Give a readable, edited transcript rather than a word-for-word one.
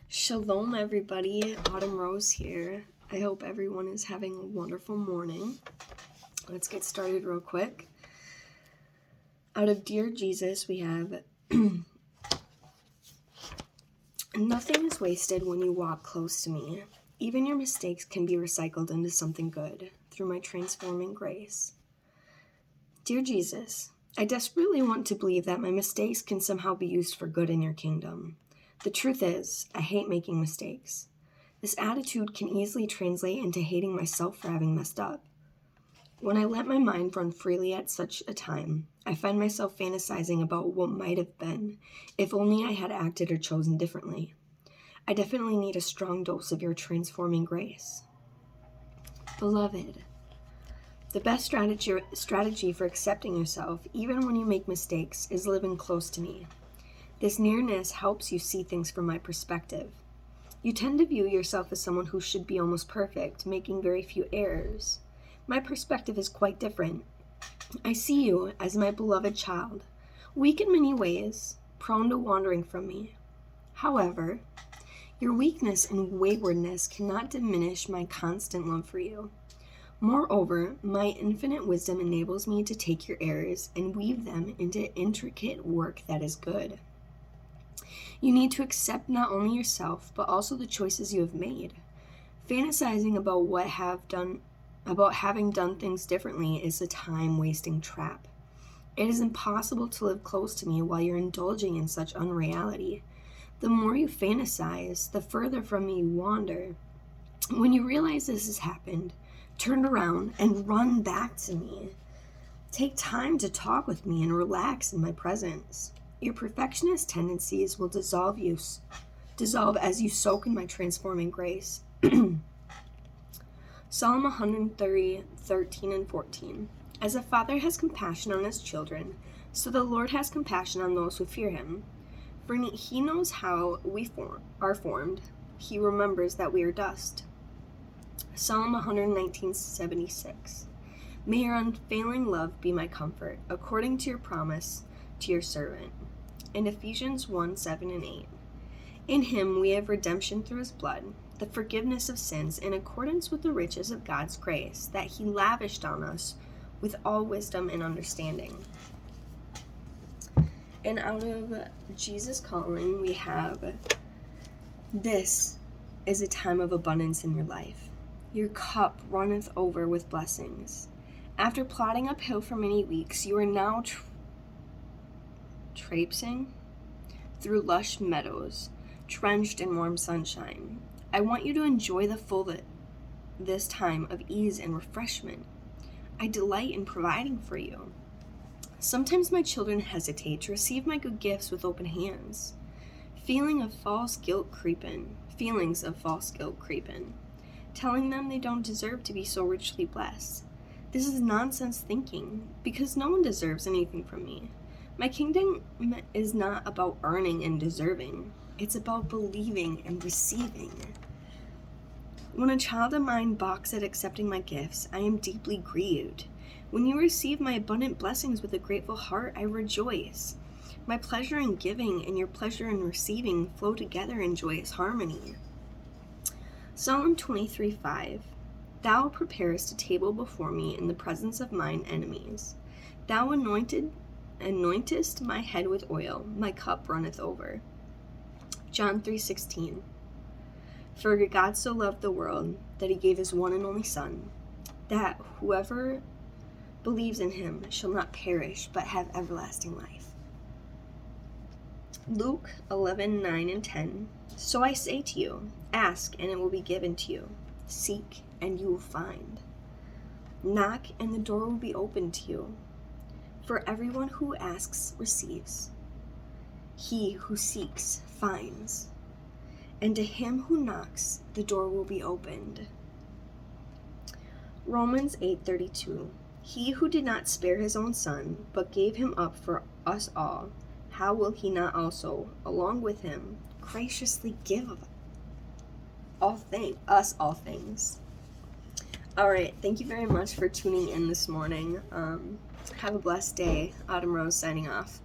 Shalom, everybody. Autumn Rose here. I hope everyone is having a wonderful morning. Let's get started real quick. Out of Dear Jesus, we have nothing is wasted when you walk close to me. Even your mistakes can be recycled into something good through my transforming grace. Dear Jesus, I desperately want to believe that my mistakes can somehow be used for good in your kingdom. The truth is, I hate making mistakes. This attitude can easily translate into hating myself for having messed up. When I let my mind run freely at such a time, I find myself fantasizing about what might have been if only I had acted or chosen differently. I definitely need a strong dose of your transforming grace. Beloved, the best strategy for accepting yourself, even when you make mistakes, is living close to me. This nearness helps you see things from my perspective. You tend to view yourself as someone who should be almost perfect, making very few errors. My perspective is quite different. I see you as my beloved child, weak in many ways, prone to wandering from me. However, your weakness and waywardness cannot diminish my constant love for you. Moreover, my infinite wisdom enables me to take your errors and weave them into intricate work that is good. You need to accept not only yourself, but also the choices you have made. Fantasizing about having done things differently is a time-wasting trap. It is impossible to live close to me while you're indulging in such unreality. The more you fantasize, the further from me you wander. When you realize this has happened, turn around and run back to me. Take time to talk with me and relax in my presence. Your perfectionist tendencies will dissolve as you soak in my transforming grace. Psalm 130:13 and 14. As a father has compassion on his children, so the Lord has compassion on those who fear him. For he knows how we are formed. He remembers that we are dust. Psalm 119:76. May your unfailing love be my comfort, according to your promise to your servant. In Ephesians 1:7 and 8. In him we have redemption through his blood, the forgiveness of sins in accordance with the riches of God's grace that he lavished on us with all wisdom and understanding. And out of Jesus Calling, we have, this is a time of abundance in your life. Your cup runneth over with blessings. After plodding uphill for many weeks, you are now traipsing through lush meadows, drenched in warm sunshine. I want you to enjoy this time of ease and refreshment. I delight in providing for you. Sometimes my children hesitate to receive my good gifts with open hands. Feelings of false guilt creep in, telling them they don't deserve to be so richly blessed. This is nonsense thinking, because no one deserves anything from me. My kingdom is not about earning and deserving. It's about believing and receiving. When a child of mine balks at accepting my gifts, I am deeply grieved. When you receive my abundant blessings with a grateful heart, I rejoice. My pleasure in giving and your pleasure in receiving flow together in joyous harmony. Psalm 23:5. Thou preparest a table before me in the presence of mine enemies. Thou anointest my head with oil, my cup runneth over. John 3:16. For God so loved the world that he gave his one and only Son, that whoever believes in him shall not perish but have everlasting life. Luke 11:9 and 10. So I say to you, ask and it will be given to you. Seek and you will find. Knock and the door will be opened to you. For everyone who asks receives. He who seeks finds. And to him who knocks, the door will be opened. Romans 8:32. He who did not spare his own son, but gave him up for us all, how will he not also, along with him, graciously give us all things? All right, thank you very much for tuning in this morning. Have a blessed day. Autumn Rose signing off.